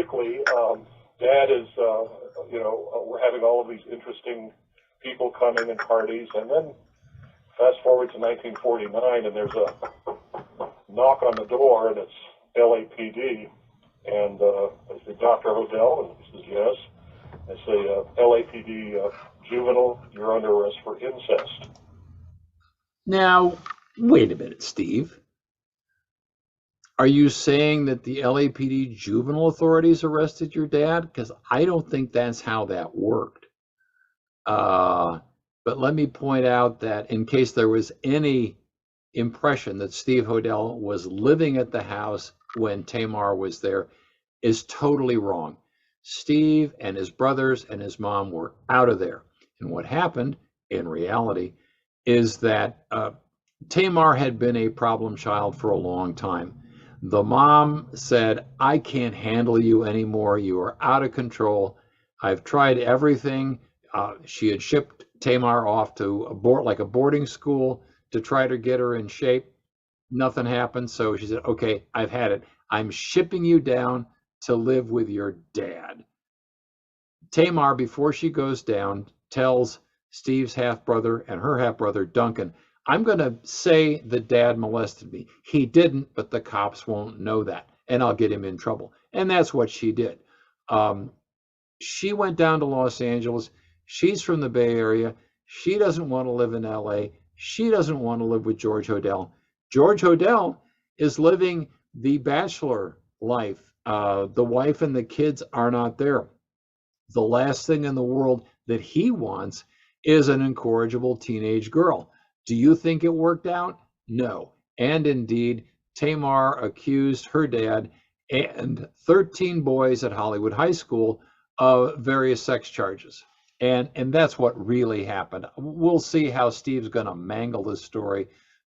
basically, Dad is, we're having all of these interesting people coming and parties, and then fast forward to 1949, and there's a knock on the door, and it's LAPD, and I say, Dr. Hodel, and he says, yes. I say, LAPD juvenile, you're under arrest for incest. Now, wait a minute, Steve. Are you saying that the LAPD juvenile authorities arrested your dad? Because I don't think that's how that worked. But let me point out that in case there was any impression that Steve Hodel was living at the house when Tamar was there, is totally wrong. Steve and his brothers and his mom were out of there. And what happened, in reality, is that Tamar had been a problem child for a long time. The mom said, I can't handle you anymore. You are out of control. I've tried everything. She had shipped Tamar off to a boarding school to try to get her in shape. Nothing happened. So she said, okay, I've had it. I'm shipping you down to live with your dad. Tamar, before she goes down, tells Steve's half-brother and her half-brother, Duncan, I'm going to say that Dad molested me. He didn't, but the cops won't know that, and I'll get him in trouble. And that's what she did. She went down to Los Angeles. She's from the Bay Area. She doesn't want to live in LA. She doesn't want to live with George Hodel. George Hodel is living the bachelor life. The wife and the kids are not there. The last thing in the world that he wants is an incorrigible teenage girl. Do you think it worked out? No. And indeed, Tamar accused her dad and 13 boys at Hollywood High School of various sex charges. And that's what really happened. We'll see how Steve's going to mangle this story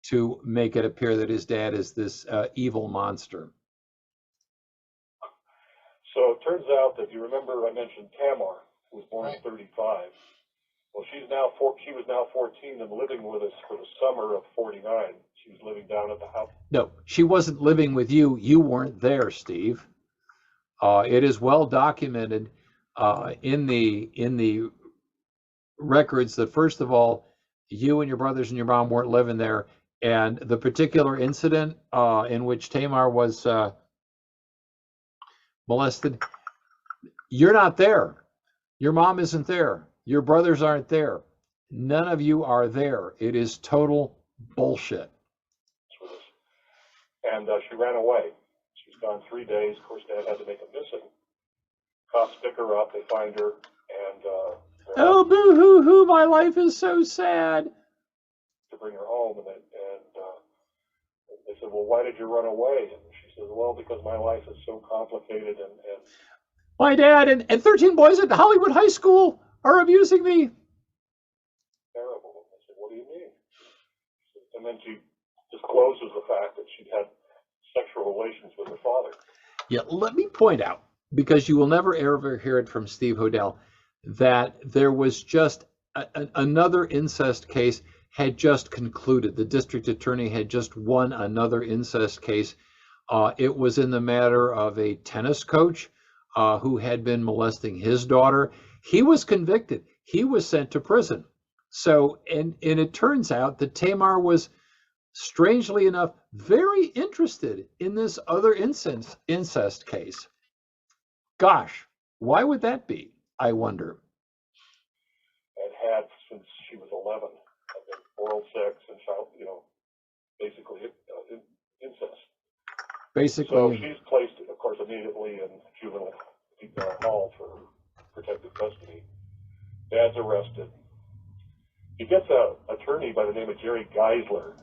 to make it appear that his dad is this evil monster. So it turns out that, you remember I mentioned Tamar, who was born in 35. Well, she was now 14 and living with us for the summer of 49. She was living down at the house. No, she wasn't living with you. You weren't there, Steve. It is well documented in the records that, first of all, you and your brothers and your mom weren't living there, and the particular incident in which Tamar was molested, you're not there. Your mom isn't there. Your brothers aren't there. None of you are there. It is total bullshit. And she ran away. She's gone 3 days. Of course, Dad had to make her missing. Cops pick her up. They find her, and oh, boo hoo hoo! My life is so sad. To bring her home, and they said, "Well, why did you run away?" And she says, "Well, because my life is so complicated, and my dad and 13 boys at Hollywood High School are abusing me." Terrible. I said, "What do you mean?" And then she discloses the fact that she'd had sexual relations with her father. Yeah, let me point out, because you will never ever hear it from Steve Hodel, that there was just another incest case had just concluded. The district attorney had just won another incest case. It was in the matter of a tennis coach who had been molesting his daughter. He was convicted. He was sent to prison. So, and it turns out that Tamar was, strangely enough, very interested in this other incest case. Gosh, why would that be, I wonder? And had since she was 11, oral sex and child, basically incest. Basically. So she's placed, of course, immediately in juvenile hall for protective custody. Dad's arrested. He gets an attorney by the name of Jerry Geisler,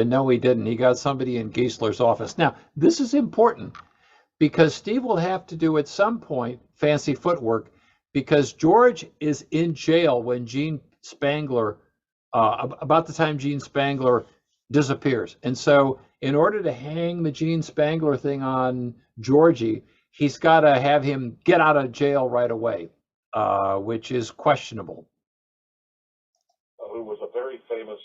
and no, he didn't. He got somebody in Geisler's office. Now, this is important because Steve will have to do at some point fancy footwork, because George is in jail when Gene Spangler, about the time Gene Spangler disappears. And so in order to hang the Gene Spangler thing on Georgie, he's got to have him get out of jail right away, which is questionable. Who was a very famous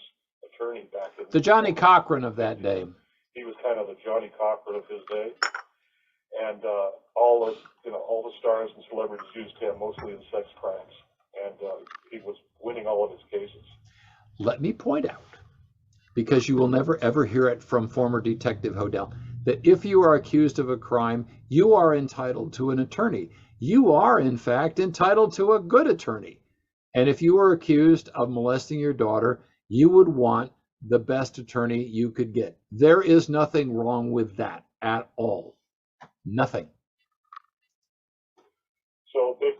attorney back in the Johnny Cochran of that day. He was kind of the Johnny Cochran of his day. And all the stars and celebrities used him mostly in sex crimes, and he was winning all of his cases. Let me point out, because you will never ever hear it from former Detective Hodel, that if you are accused of a crime, you are entitled to an attorney. You are, in fact, entitled to a good attorney. And if you were accused of molesting your daughter, you would want the best attorney you could get. There is nothing wrong with that at all. Nothing. So big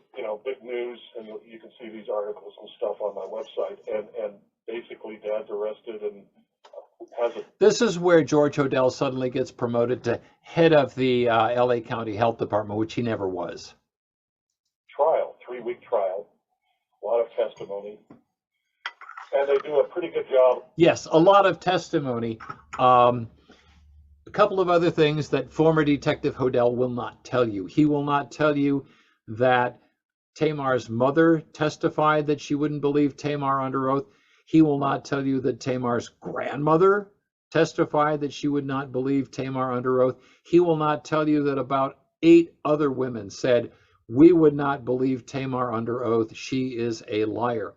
news, and you can see these articles and stuff on my website. And basically, Dad's arrested and has a. This is where George Hodel suddenly gets promoted to head of the LA County Health Department, which he never was. Trial, 3-week trial, a lot of testimony, and they do a pretty good job. Yes, a lot of testimony. A couple of other things that former Detective Hodel will not tell you. He will not tell you that Tamar's mother testified that she wouldn't believe Tamar under oath. He will not tell you that Tamar's grandmother testified that she would not believe Tamar under oath. He will not tell you that about 8 other women said, we would not believe Tamar under oath. She is a liar.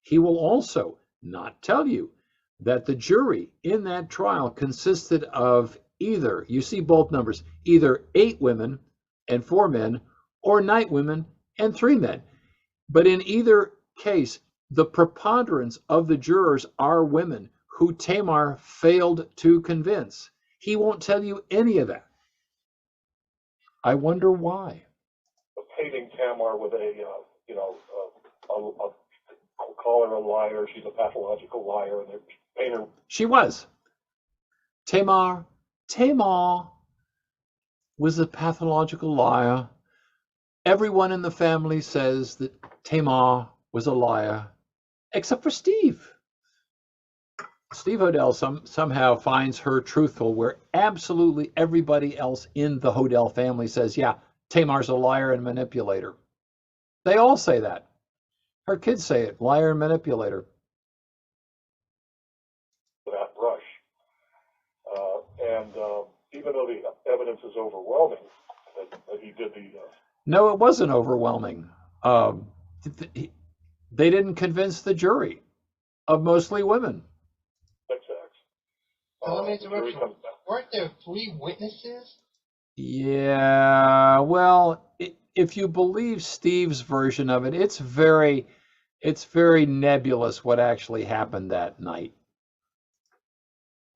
He will also not tell you that the jury in that trial consisted of either, you see both numbers, either 8 women and 4 men, or 9 women and 3 men. But in either case, the preponderance of the jurors are women who Tamar failed to convince. He won't tell you any of that. I wonder why. Painting Tamar with call her a liar. She's a pathological liar, and they paint her. She was. Tamar was a pathological liar. Everyone in the family says that Tamar was a liar, except for Steve. Steve Hodel somehow finds her truthful, where absolutely everybody else in the Hodel family says, yeah, Tamar's a liar and manipulator. They all say that. Her kids say it, liar and manipulator. That brush. And even though the evidence is overwhelming that he did the. No, it wasn't overwhelming. They didn't convince the jury of mostly women. Sex acts. Let me interrupt you. Weren't there 3 witnesses? Yeah, well, if you believe Steve's version of it, it's very nebulous what actually happened that night.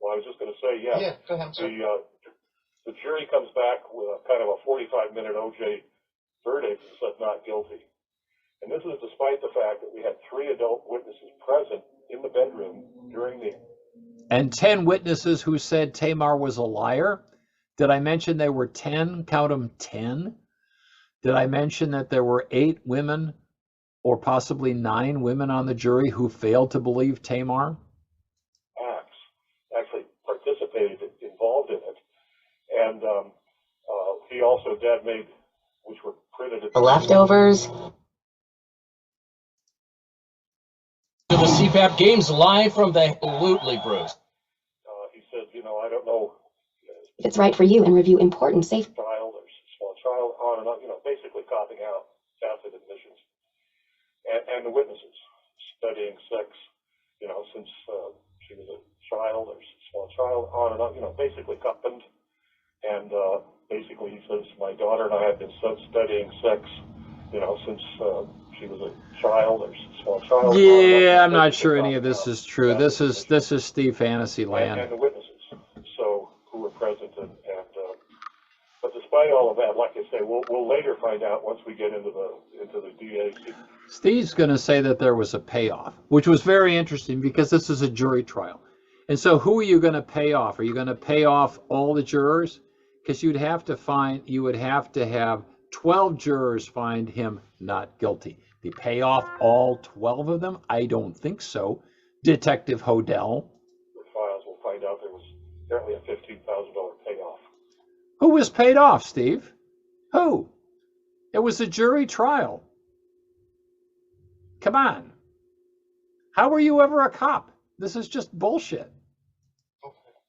Well, I was just going to say, yeah. Yeah, go ahead, sir. The jury comes back with a kind of a 45-minute OJ verdict and said not guilty. And this is despite the fact that we had 3 adult witnesses present in the bedroom during the. And 10 witnesses who said Tamar was a liar. Did I mention there were 10? Count them, 10. Did I mention that there were 8 women or possibly 9 women on the jury who failed to believe Tamar? Actually participated, involved in it. And he also, Dad made, which were printed at The leftovers. To the CPAP games live from the Absolutely Bruce. He said, I don't know. If it's right for you, and review important safe. Child or small child, on and on, basically copping out tacit admissions. And the witnesses studying sex, since she was a child or small child, on and on, basically copping. And basically he says, my daughter and I have been studying sex, since she was a child or small child. Yeah, I'm not sure any of this is true. This is Steve Fantasy Land. And the witnesses, so who were present, but despite all of that, like I say, we'll later find out once we get into the DA's. Steve's going to say that there was a payoff, which was very interesting because this is a jury trial. And so who are you going to pay off? Are you going to pay off all the jurors? Because you would have to have 12 jurors find him not guilty. Do you pay off all 12 of them? I don't think so. Detective Hodel. The files will find out there was apparently a $15,000 payoff. Who was paid off, Steve? Who? It was a jury trial. Come on. How were you ever a cop? This is just bullshit.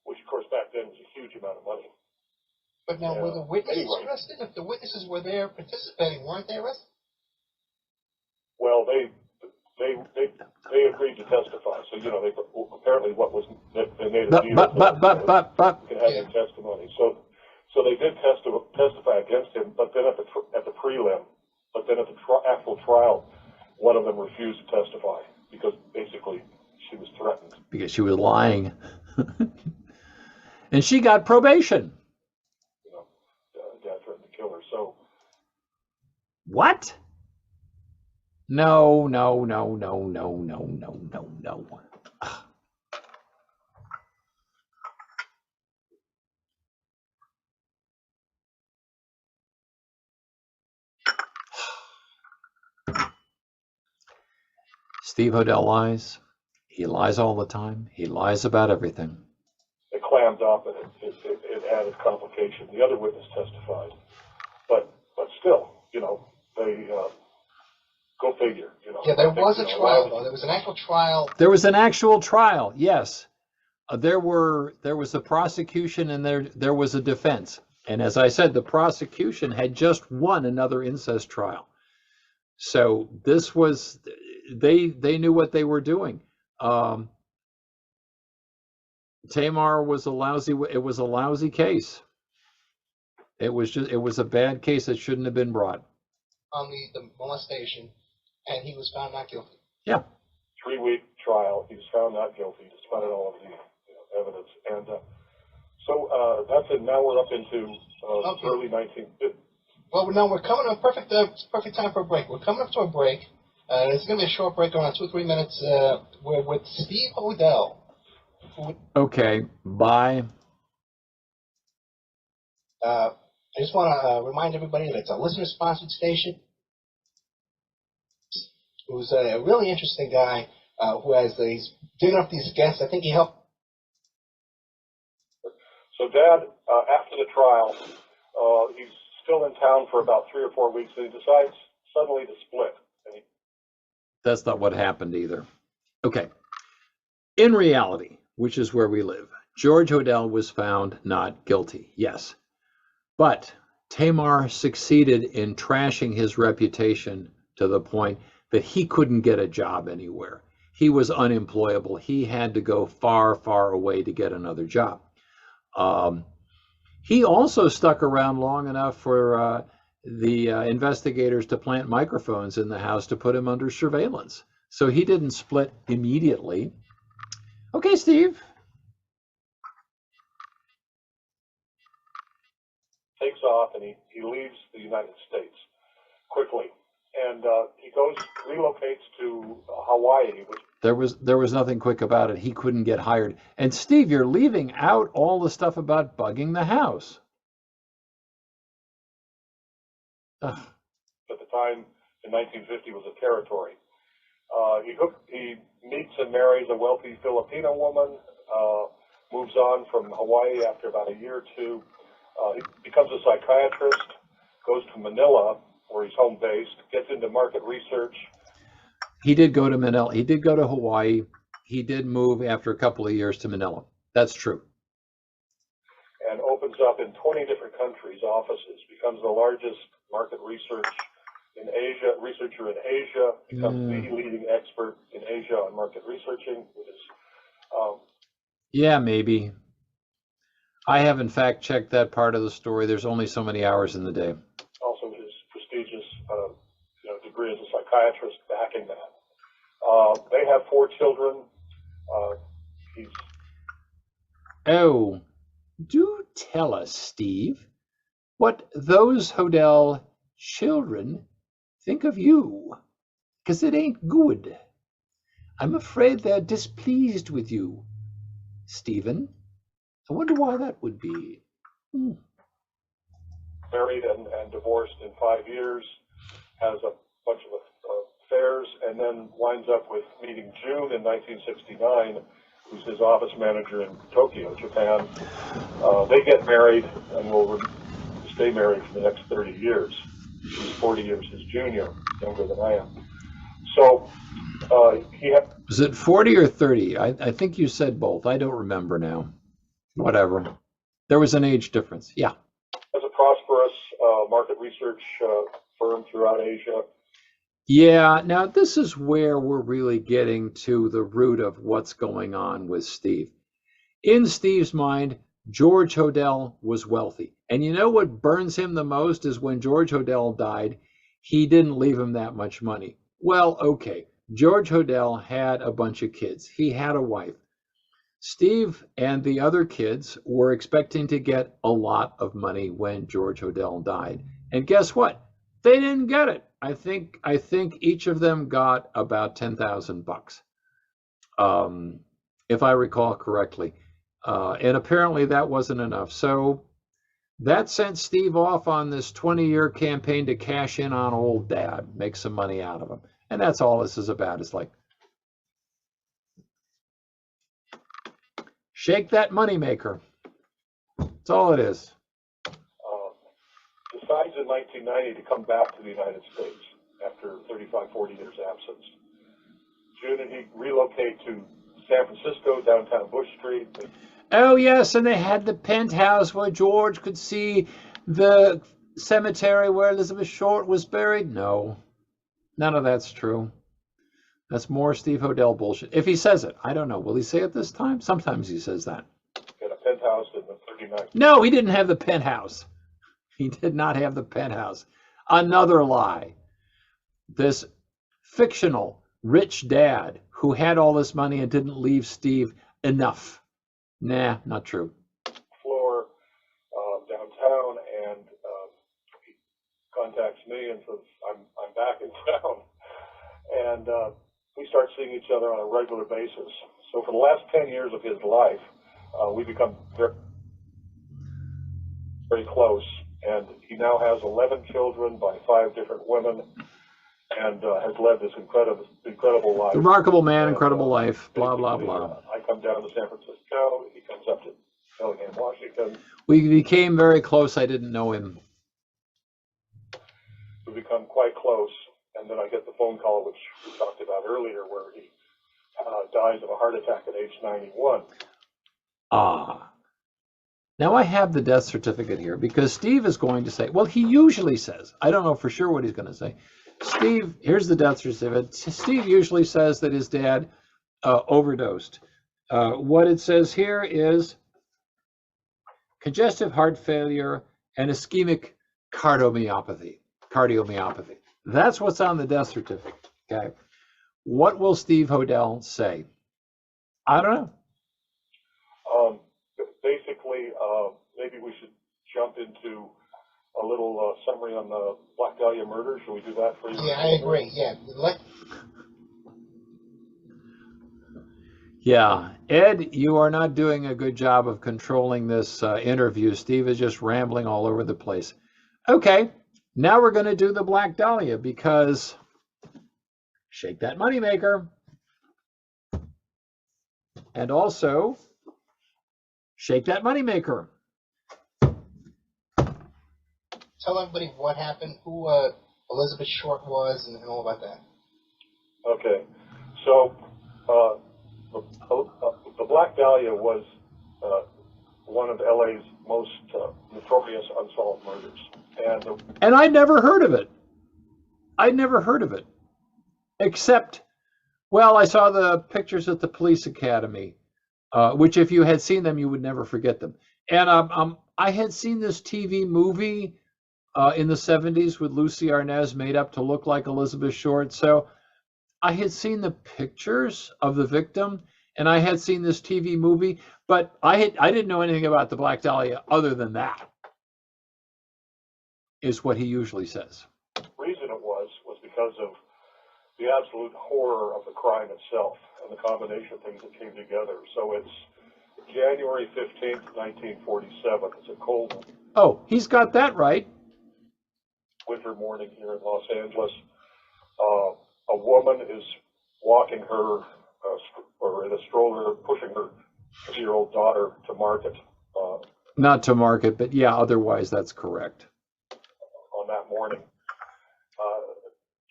Which, of course, back then was a huge amount of money. But now, were the witnesses Anyway. arrested? If the witnesses were there participating, weren't they arrested? Well, they agreed to testify. So they apparently they made a deal. But You can have your testimony. So they did testify against him, but then at the prelim, but then at the actual trial, one of them refused to testify because basically she was threatened. because she was lying. And she got probation. Dad threatened to kill her. So What? No. Steve Hodel lies. He lies all the time. He lies about everything. it clammed up, and it added complication. The other witness testified, but still, they go figure. Yeah, there was a trial, though. There was an actual trial. There was an actual trial, yes. There was a prosecution and there was a defense. And as I said, the prosecution had just won another incest trial. So this was, they knew what they were doing. Tamar was it was a lousy case. It was a bad case that shouldn't have been brought. On the molestation, and he was found not guilty. Yeah. 3-week trial. He was found not guilty despite all of the evidence. And so that's it. Now we're up into early 1950s. Well, no, we're coming up perfect time for a break. We're coming up to a break. It's going to be a short break, around 2 or 3 minutes. We're with Steve Hodel. Okay. Bye. I just want to remind everybody that it's a listener-sponsored station. Who's a really interesting guy he's doing up these guests. I think he helped. So Dad, after the trial, he's still in town for about 3 or 4 weeks, and he decides suddenly to split. That's not what happened either. Okay. In reality, which is where we live, George Hodel was found not guilty, yes. But Tamar succeeded in trashing his reputation to the point that he couldn't get a job anywhere. He was unemployable. He had to go far, far away to get another job. He also stuck around long enough for the investigators to plant microphones in the house to put him under surveillance. So he didn't split immediately. Okay, Steve. Takes off, and he leaves the United States quickly. And he relocates to Hawaii. There was nothing quick about it. He couldn't get hired. And Steve, you're leaving out all the stuff about bugging the house. Ugh. At the time, in 1950, was a territory. He meets and marries a wealthy Filipino woman, moves on from Hawaii after about a year or two. He becomes a psychiatrist, goes to Manila, where he's home based, gets into market research. He did go to Manila. He did go to Hawaii. He did move after a couple of years to Manila. That's true. And opens up in 20 different countries offices, becomes the largest market researcher in Asia, becomes the leading expert in Asia on market researching. Yeah, maybe. I have, in fact, checked that part of the story. There's only so many hours in the day. Also, his prestigious degree as a psychiatrist backing that. They have 4 children. Oh, do tell us, Steve, what those Hodel children think of you, because it ain't good. I'm afraid they're displeased with you, Stephen. I wonder why that would be. Married and divorced in 5 years, has a bunch of affairs, and then winds up with meeting June in 1969, who's his office manager in Tokyo, Japan. They get married and will stay married for the next 30 years. He's 40 years his junior, younger than I am. So Was it 40 or 30? I think you said both. I don't remember now. Whatever. There was an age difference. Yeah. market research firm throughout Asia. Yeah, now this is where we're really getting to the root of what's going on with Steve. In Steve's mind, George Hodel was wealthy. And you know what burns him the most is when George Hodel died, he didn't leave him that much money. Well, okay, George Hodel had a bunch of kids. He had a wife. Steve and the other kids were expecting to get a lot of money when George Hodel died. And guess what? They didn't get it. I think each of them got about $10,000, if I recall correctly. And apparently that wasn't enough. So that sent Steve off on this 20-year campaign to cash in on old dad, make some money out of him. And that's all this is about. It's like, shake that moneymaker. That's all it is. Decides in 1990 to come back to the United States after 35, 40 years absence. June and he relocate to San Francisco, downtown Bush Street. Oh, yes, and they had the penthouse where George could see the cemetery where Elizabeth Short was buried. No, none of that's true. That's more Steve Hodel bullshit. If he says it, I don't know. Will he say it this time? Sometimes he says that. Had a penthouse in the 39th. No, he didn't have the penthouse. He did not have the penthouse. Another lie. This fictional rich dad who had all this money and didn't leave Steve enough. Nah, not true. Floor downtown, and he contacts me and says, I'm back in town. And we start seeing each other on a regular basis. So for the last 10 years of his life, we become very, very close. And he now has 11 children by 5 different women, and has led this incredible life. Remarkable man, and, incredible life, blah, blah, blah. I come down to San Francisco, he comes up to Bellingham, Washington. We became very close. I didn't know him. We become quite close, and then I get the phone call, which we talked about earlier, where he dies of a heart attack at age 91. Ah. Now I have the death certificate here because Steve is going to say, well, he usually says, I don't know for sure what he's going to say. Steve, here's the death certificate. Steve usually says that his dad overdosed. What it says here is congestive heart failure and ischemic cardiomyopathy. That's what's on the death certificate. Okay. What will Steve Hodel say? I don't know. Basically, maybe we should jump into a little summary on the Black Dahlia murder. Should we do that for you? Yeah, I agree. Yeah. Yeah, Ed, you are not doing a good job of controlling this interview. Steve is just rambling all over the place. Okay, now we're going to do the Black Dahlia because shake that moneymaker. And also shake that moneymaker. Tell everybody what happened, who Elizabeth Short was, and all about that. Okay, so the Black Dahlia was one of LA's most notorious unsolved murders, and I'd never heard of it. Except, well, I saw the pictures at the police academy, which if you had seen them, you would never forget them. And I had seen this TV movie in the 70s with Lucy Arnaz made up to look like Elizabeth Short. So I had seen the pictures of the victim, and I had seen this TV movie, but I didn't know anything about the Black Dahlia other than that, is what he usually says. the reason it was because of the absolute horror of the crime itself and the combination of things that came together. So it's January 15th, 1947. It's a cold Oh, he's got that right. winter morning here in Los Angeles. A woman is walking her, or in a stroller, pushing her 2-year-old daughter to market. Not to market, but yeah, otherwise that's correct. On that morning.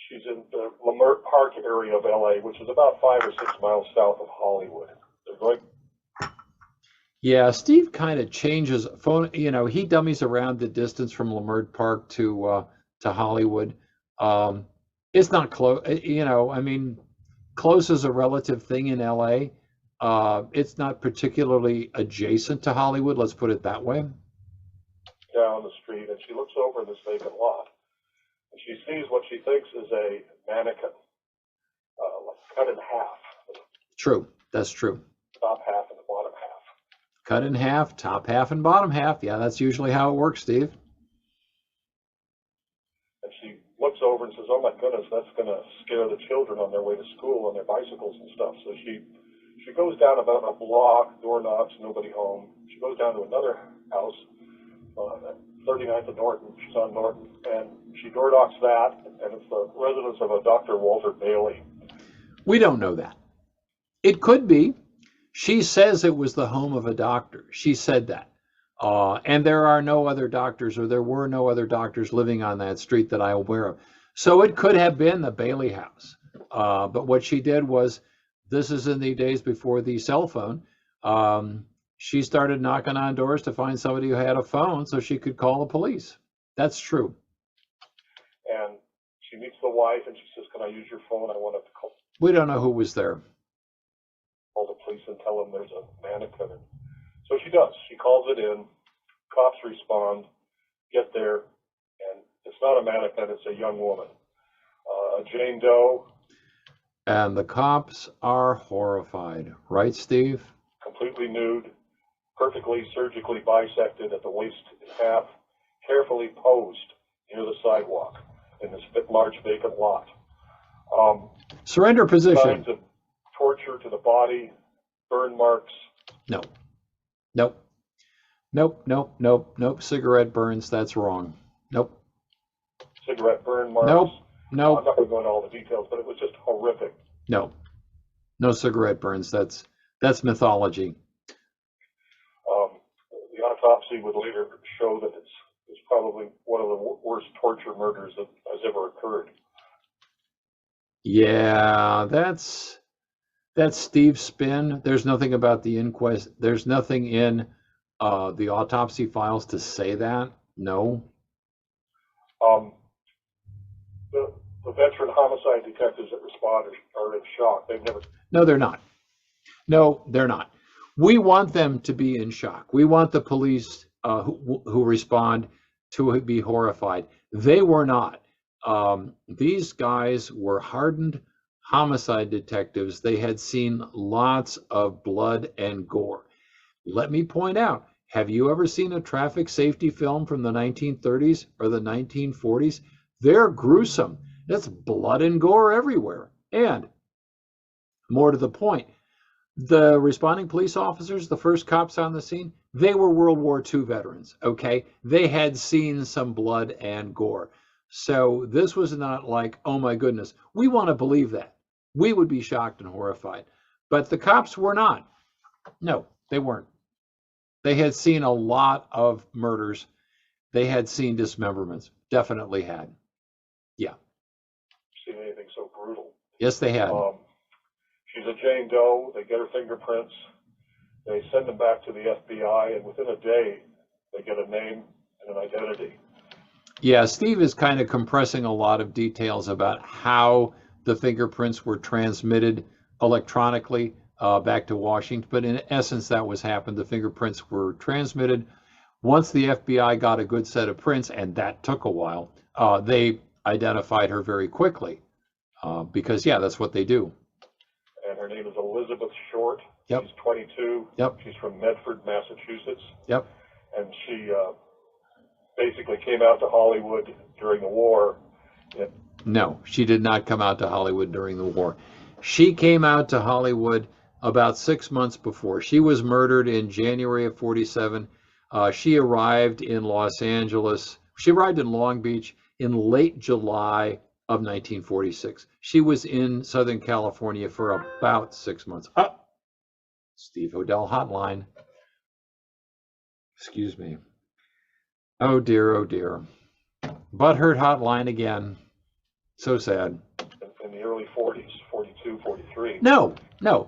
She's in the Leimert Park area of LA, which is about 5 or 6 miles south of Hollywood. They're going Yeah, Steve kind of changes phone. You know, he dummies around the distance from Leimert Park to Hollywood. Um, it's not close. You know, I mean, close is a relative thing in LA. It's not particularly adjacent to Hollywood. Let's put it that way. Down the street, and she looks over this vacant lot, and she sees what she thinks is a mannequin, like cut in half, True. That's true. top half and the bottom half. Cut in half, top half and bottom half. Yeah, that's usually how it works, Steve. And she looks over and says, "Oh my goodness, that's going to scare the children on their way to school on their bicycles and stuff." So she goes down about a block, door knocks, nobody home. She goes down to another house, 39th and Norton. She's on Norton, and she door knocks that, and it's the residence of a Dr. Walter Bailey. We don't know that. It could be. She says it was the home of a doctor. She said that. And there are no other doctors, or there were no other doctors living on that street that I'm aware of. So it could have been the Bailey house. But what she did was, this is in the days before the cell phone. She started knocking on doors to find somebody who had a phone so she could call the police. That's true. And she meets the wife, and she says, "Can I use your phone? I want to call We don't know who was there. the police and tell them there's a mannequin." And so she does. She calls it in. Cops respond, get there, and it's not a mannequin, it's a young woman. Jane Doe. And the cops are horrified, right, Steve? Completely nude, perfectly surgically bisected at the waist in half, carefully posed near the sidewalk in this large vacant lot. Surrender position. Signs of torture to the body, burn marks. No. Nope. Nope, nope, nope, nope. Cigarette burns, that's wrong. Nope. Cigarette burn marks. Nope. I'm Nope. not going to go into all the details, but it was just horrific. No. No cigarette burns. That's mythology. The autopsy would later show that it's probably one of the worst torture murders that has ever occurred. Yeah, that's Steve's spin. There's nothing about the inquest. There's nothing in the autopsy files to say that. No. The veteran homicide detectives that respond are in shock. They've never. No, they're not. No, they're not. We want them to be in shock. We want the police who respond to be horrified. They were not. These guys were hardened homicide detectives. They had seen lots of blood and gore. Let me point out, have you ever seen a traffic safety film from the 1930s or the 1940s? They're gruesome. That's blood and gore everywhere. And more to the point, the responding police officers, the first cops on the scene, they were World War II veterans, okay? They had seen some blood and gore. So this was not like, oh my goodness, we want to believe that. We would be shocked and horrified. But the cops were not. No, they weren't. They had seen a lot of murders. They had seen dismemberments. Definitely had. Yeah. Seen anything so brutal. Yes, they had. She's a Jane Doe. They get her fingerprints. They send them back to the FBI, and within a day, they get a name and an identity. Yeah, Steve is kind of compressing a lot of details about how the fingerprints were transmitted electronically back to Washington. But in essence, that was happened. The fingerprints were transmitted. Once the FBI got a good set of prints, and that took a while, they identified her very quickly because, yeah, that's what they do. And her name is Elizabeth Short. Yep. She's 22. Yep. She's from Medford, Massachusetts. Yep. And she basically came out to Hollywood during the war. No, she did not come out to Hollywood during the war. She came out to Hollywood about 6 months before. She was murdered in January of 47. She arrived in Los Angeles. She arrived in Long Beach in late July of 1946. She was in Southern California for about 6 months. Steve Hodel hotline. Excuse me. Oh dear, oh dear. Butthurt hotline again. So sad. In the early 40s, 42, 43. No,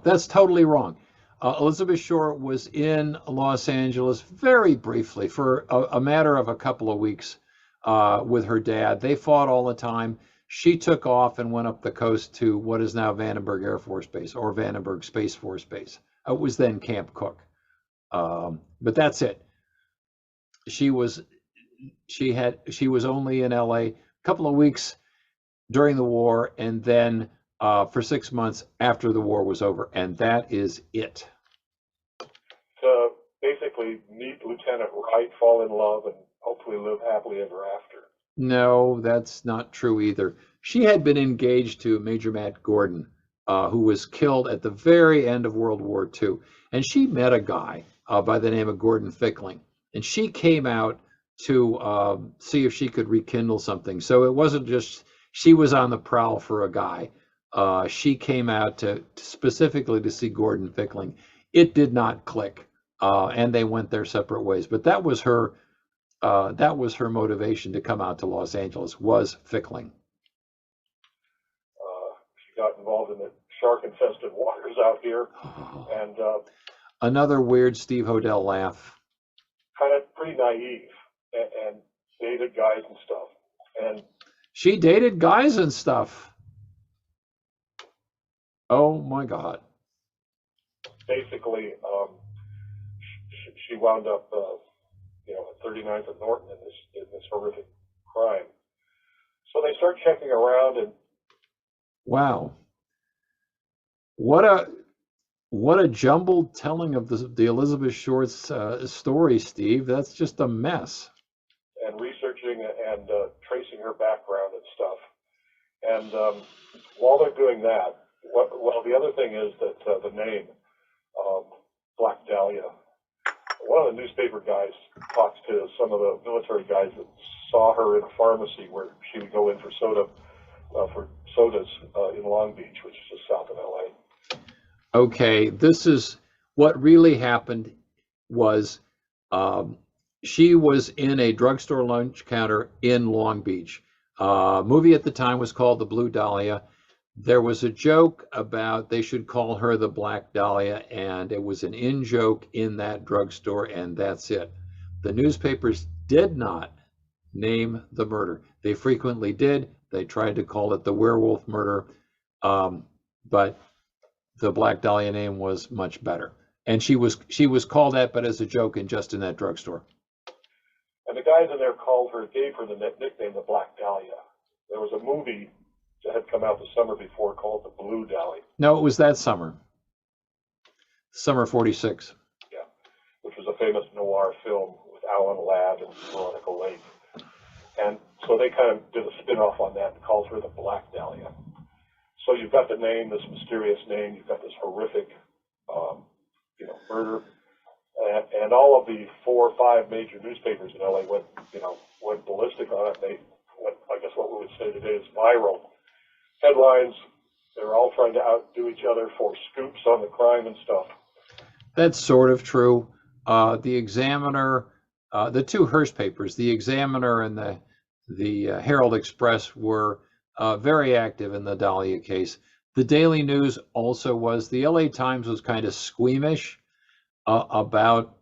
that's totally wrong. Elizabeth Short was in Los Angeles very briefly for a matter of a couple of weeks with her dad. They fought all the time. She took off and went up the coast to what is now Vandenberg Air Force Base or Vandenberg Space Force Base. It was then Camp Cook. But that's it. She was only in LA a couple of weeks during the war, and then for 6 months after the war was over, and that is it. To basically meet Lieutenant Wright, fall in love, and hopefully live happily ever after. No, that's not true either. She had been engaged to Major Matt Gordon, who was killed at the very end of World War II, and she met a guy by the name of Gordon Fickling, and she came out to see if she could rekindle something. So it wasn't just she was on the prowl for a guy. She came out to specifically to see Gordon Fickling. It did not click, and they went their separate ways. But that was her motivation to come out to Los Angeles, was Fickling. She got involved in the shark-infested waters out here, and another weird Steve Hodel laugh. Kind of pretty naive, and dated guys and stuff. And she dated guys and stuff. Oh my God. Basically, she wound up, at 39th and Norton in this horrific crime. So they start checking around, and wow, what a jumbled telling of the Elizabeth Short's story, Steve. That's just a mess. And researching and tracing her background and stuff. And while they're doing that, the other thing is that the name Black Dahlia. One of the newspaper guys talks to some of the military guys that saw her in a pharmacy where she would go in for sodas in Long Beach, which is just south of LA. Okay, this is what really happened. Was she was in a drugstore lunch counter in Long Beach. Movie at the time was called The Blue Dahlia. There was a joke about they should call her the Black Dahlia, and it was an in-joke in that drugstore, and that's it. The newspapers did not name the murder. They frequently did. They tried to call it the werewolf murder, but the Black Dahlia name was much better. And she was called that, but as a joke and just in that drugstore. And the guys in there gave her the nickname the Black Dahlia. There was a movie that had come out the summer before called The Blue Dahlia. No, it was that summer. Summer 46. Yeah, which was a famous noir film with Alan Ladd and Veronica Lake. And so they kind of did a spin-off on that and called her the Black Dahlia. So you've got the name, this mysterious name, you've got this horrific, murder. And all of the 4 or 5 major newspapers in LA went ballistic on it. They went, I guess what we would say today is viral. Headlines, they're all trying to outdo each other for scoops on the crime and stuff. That's sort of true. The Examiner, the 2 Hearst papers, the Examiner and the Herald Express, were very active in the Dahlia case. The Daily News also was. The LA Times was kind of squeamish about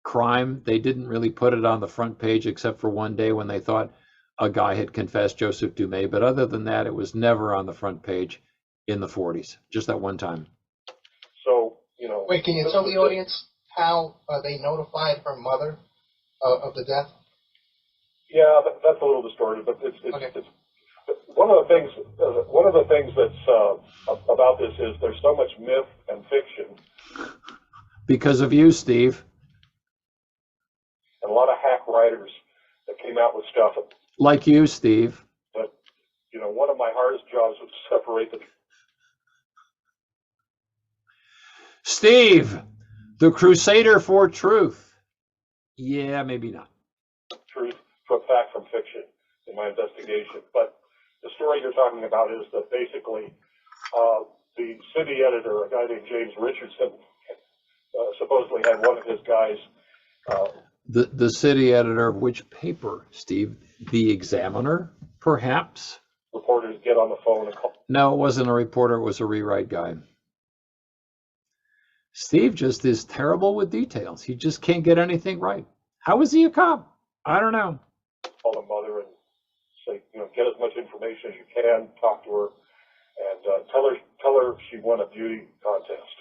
crime. They didn't really put it on the front page except for one day when they thought a guy had confessed, Joseph Dumais. But other than that, it was never on the front page in the 40s, just that one time. So, Wait, can you tell the audience how they notified her mother of the death? Yeah, that's a little distorted, but it's one of the things that's about this is there's so much myth and fiction. Because of you, Steve. And a lot of hack writers that came out with stuff. Like you, Steve. But, one of my hardest jobs was to separate the Steve, the crusader for truth. Yeah, maybe not. Truth, fact from fiction in my investigation. But the story you're talking about is that basically the city editor, a guy named James Richardson, supposedly had one of his guys. The city editor of which paper, Steve? The Examiner, perhaps? Reporters get on the phone and call. No, it wasn't a reporter. It was a rewrite guy. Steve just is terrible with details. He just can't get anything right. How is he a cop? I don't know. Call the mother and say, get as much information as you can, talk to her, and tell her she won a beauty contest,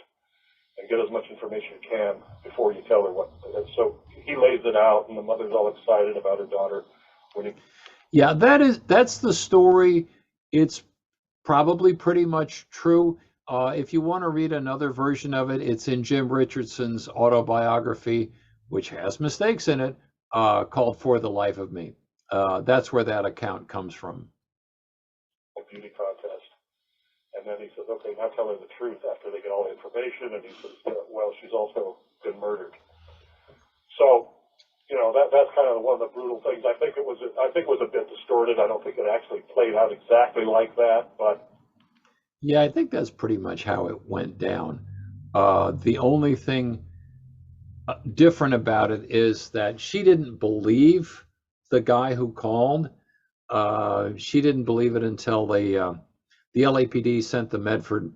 and get as much information you can before you tell her what. So he lays it out, and the mother's all excited about her daughter winning. Yeah, that's the story. It's probably pretty much true. If you want to read another version of it, it's in Jim Richardson's autobiography, which has mistakes in it, called For the Life of Me. That's where that account comes from. A beauty contest. And then he says, okay, now tell her the truth after they get all the information. And he says, well, she's also been murdered. So, that's kind of one of the brutal things. I think it was a bit distorted. I don't think it actually played out exactly like that, but. Yeah, I think that's pretty much how it went down. The only thing different about it is that she didn't believe the guy who called. She didn't believe it until the LAPD sent the Medford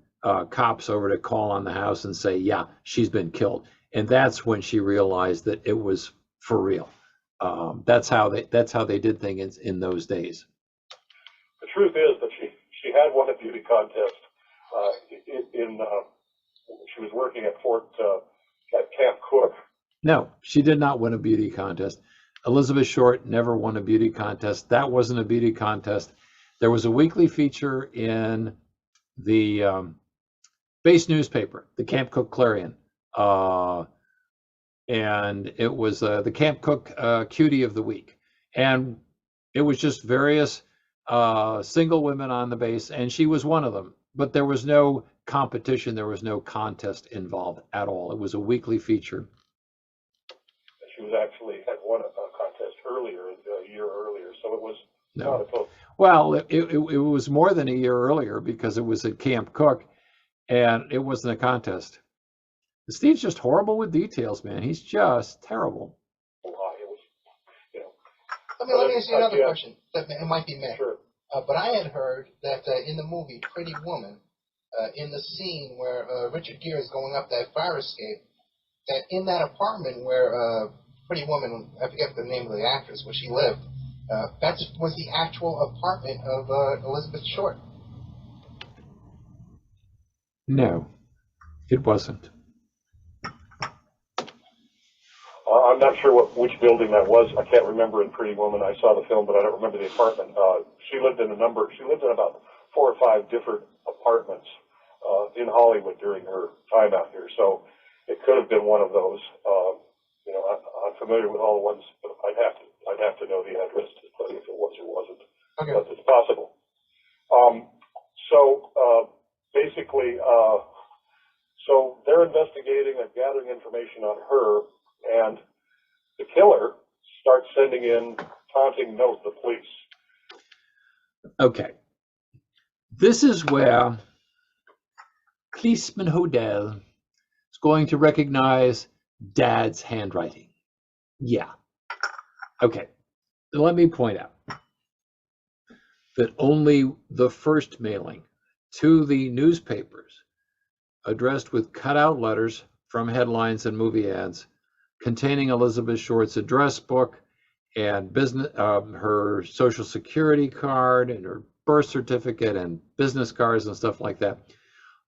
cops over to call on the house and say, yeah, she's been killed. And that's when she realized that it was for real. That's how they did things in those days. The truth is that she had won a beauty contest. She was working at Camp Cook. No, she did not win a beauty contest. Elizabeth Short never won a beauty contest. That wasn't a beauty contest. There was a weekly feature in the base newspaper, the Camp Cook Clarion, and it was the Camp Cook Cutie of the Week, and it was just various single women on the base, and she was one of them. But there was no competition, there was no contest involved at all. It was a weekly feature. She was actually had won a contest earlier, a year earlier, so it was not a close. Well, it was more than a year earlier because it was at Camp Cook, and it wasn't a contest. Steve's just horrible with details, man. He's just terrible. It was, Let me ask you another question. It might be me. Sure. But I had heard that in the movie Pretty Woman, in the scene where Richard Gere is going up that fire escape, that in that apartment where Pretty Woman, I forget the name of the actress, where she lived, that was the actual apartment of Elizabeth Short. No, it wasn't. I'm not sure which building that was. I can't remember in Pretty Woman. I saw the film, but I don't remember the apartment. She lived in about 4 or 5 different apartments in Hollywood during her time out here. So it could have been one of those. I'm familiar with all the ones, but I'd have to know the address to tell you if it was or wasn't. Okay. But it's possible. Basically, so they're investigating and gathering information on her. And the killer starts sending in taunting notes to the police. Okay. This is where Policeman Hodel is going to recognize Dad's handwriting. Yeah. Okay. Let me point out that only the first mailing to the newspapers, addressed with cutout letters from headlines and movie ads, containing Elizabeth Short's address book and business, her social security card and her birth certificate and business cards and stuff like that.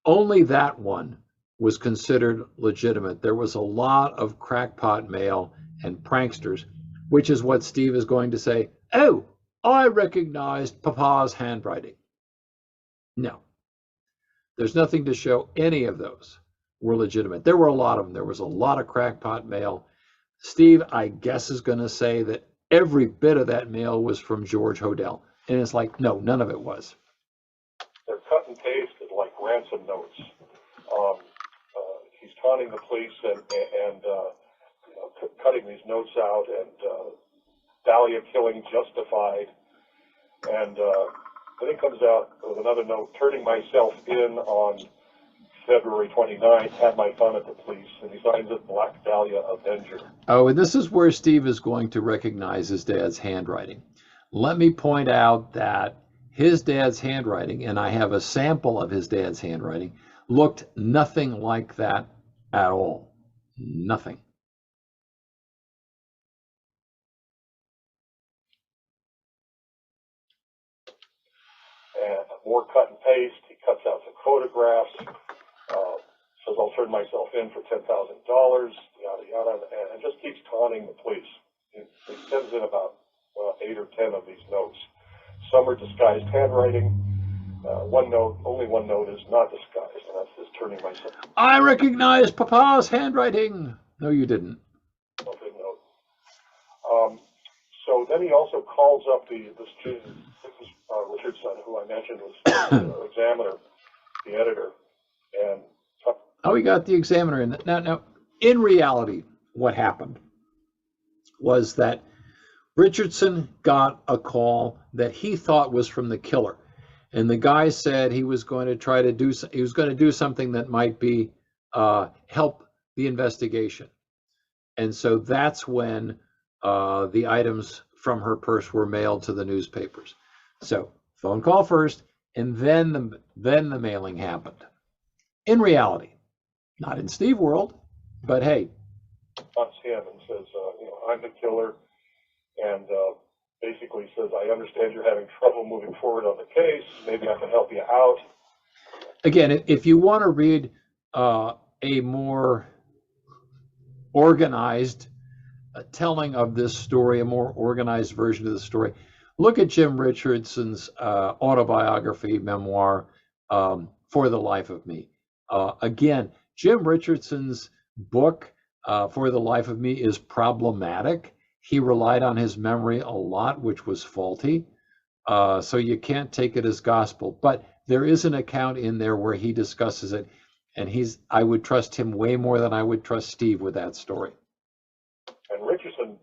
Only that one was considered legitimate. There was a lot of crackpot mail and pranksters, which is what Steve is going to say. Oh, I recognized Papa's handwriting. No, there's nothing to show any of those were legitimate. There were a lot of them. There was a lot of crackpot mail. Steve, I guess, is going to say that every bit of that mail was from George Hodel. And it's like, no, none of it was. They're cut and pasted like ransom notes. He's taunting the police and cutting these notes out, and Dahlia killing justified. And then he comes out with another note, turning myself in on February 29th, had my fun at the police, and he signs it Black Dahlia Avenger. Oh, and this is where Steve is going to recognize his dad's handwriting. Let me point out that his dad's handwriting, and I have a sample of his dad's handwriting, looked nothing like that at all. Nothing. And more cut and paste. He cuts out some photographs. Says, I'll turn myself in for $10,000, yada, yada, and just keeps taunting the police. He sends in about 8 or 10 of these notes. Some are disguised handwriting. Only one note is not disguised, and that's his turning myself. I recognize Papa's handwriting. No, you didn't. No good note. So then he also calls up this Richardson, who I mentioned was the examiner, the editor, and oh, we got the examiner in. Now, in reality, what happened was that Richardson got a call that he thought was from the killer, and the guy said he was going to do something that might be help the investigation, and so that's when the items from her purse were mailed to the newspapers. So phone call first, and then the mailing happened. In reality, not in Steve world, but hey. Taunts him and says, I'm the killer, and basically says, I understand you're having trouble moving forward on the case. Maybe I can help you out. Again, if you want to read a more organized telling of this story, a more organized version of the story, look at Jim Richardson's autobiography memoir, For the Life of Me. Again, Jim Richardson's book, For the Life of Me, is problematic. He relied on his memory a lot, which was faulty. So you can't take it as gospel. But there is an account in there where he discusses it, and I would trust him way more than I would trust Steve with that story. And Richardson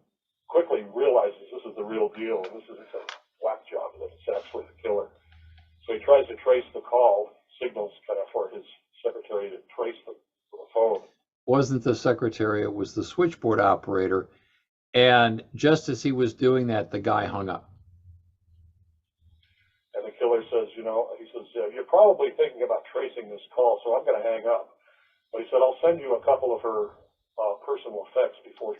quickly realizes this is the real deal, and this isn't a whack job, that it's actually the killer. So he tries to trace the call, signals kind of for his secretary to trace the phone. Wasn't the secretary, it was the switchboard operator. And just as he was doing that, the guy hung up. And the killer says, you're probably thinking about tracing this call, so I'm going to hang up. But he said, I'll send you a couple of her personal effects before.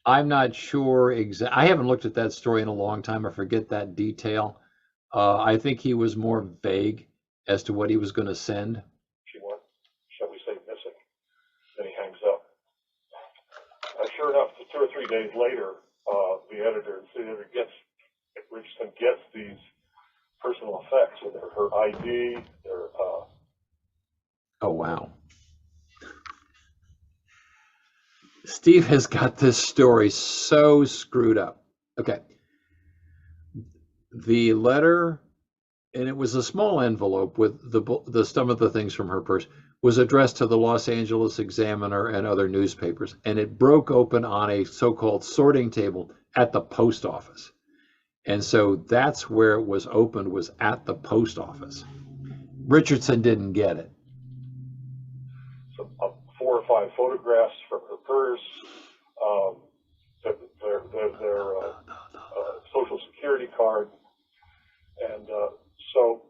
I'm not sure exactly. I haven't looked at that story in a long time. I forget that detail. I think he was more vague as to what he was going to send. She went, shall we say, missing. Then he hangs up. And sure enough, 2 or 3 days later, the editor Richardson gets these personal effects, so they're her ID, their oh wow. Steve has got this story so screwed up. Okay. The letter, and it was a small envelope with some of the things from her purse, was addressed to the Los Angeles Examiner and other newspapers, and it broke open on a so-called sorting table at the post office. And so that's where it was opened, was at the post office. Richardson didn't get it. some 4 or 5 photographs from her purse, their social security card, and so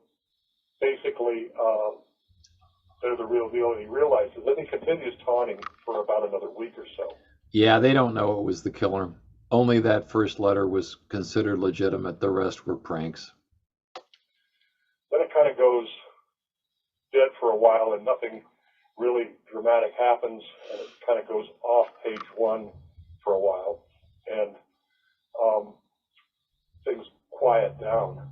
basically they're the real deal. And he realizes, and he continues taunting for about another week or so. Yeah, they don't know it was the killer. Only that first letter was considered legitimate. The rest were pranks. Then it kind of goes dead for a while, and nothing really dramatic happens, and it kind of goes off page 1 for a while, and things quiet down.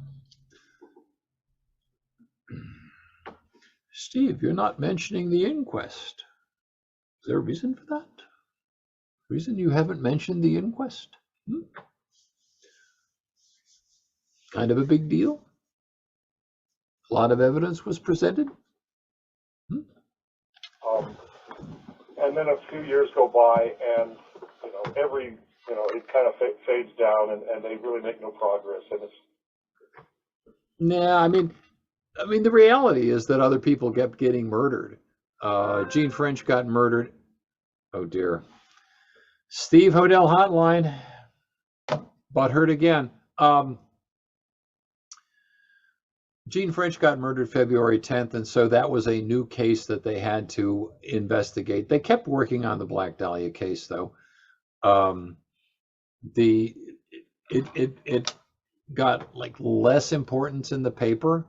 Steve, you're not mentioning the inquest. Is there a reason for that? Reason you haven't mentioned the inquest? Kind of a big deal. A lot of evidence was presented. And then a few years go by, and it kind of fades down, and they really make no progress. And it's I mean, the reality is that other people kept getting murdered. Gene French got murdered. Oh dear. Steve Hodel hotline. Butthurt again. Gene French got murdered February 10th, and so that was a new case that they had to investigate. They kept working on the Black Dahlia case, though. Um, the it got like less importance in the paper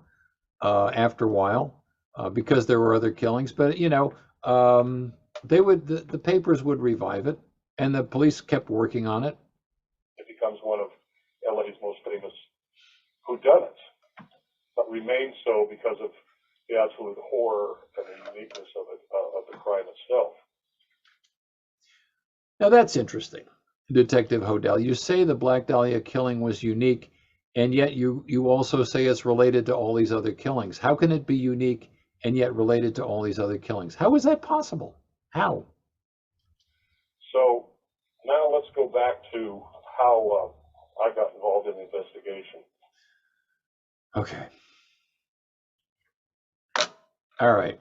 after a while because there were other killings. But they would the papers would revive it, and the police kept working on it. It becomes one of LA's most famous whodunits, but remains so because of the absolute horror and the uniqueness of it, of the crime itself. Now that's interesting, Detective Hodel. You say the Black Dahlia killing was unique, and yet you also say it's related to all these other killings. How can it be unique and yet related to all these other killings? How is that possible? How? So now let's go back to how I got involved in the investigation. Okay. All right.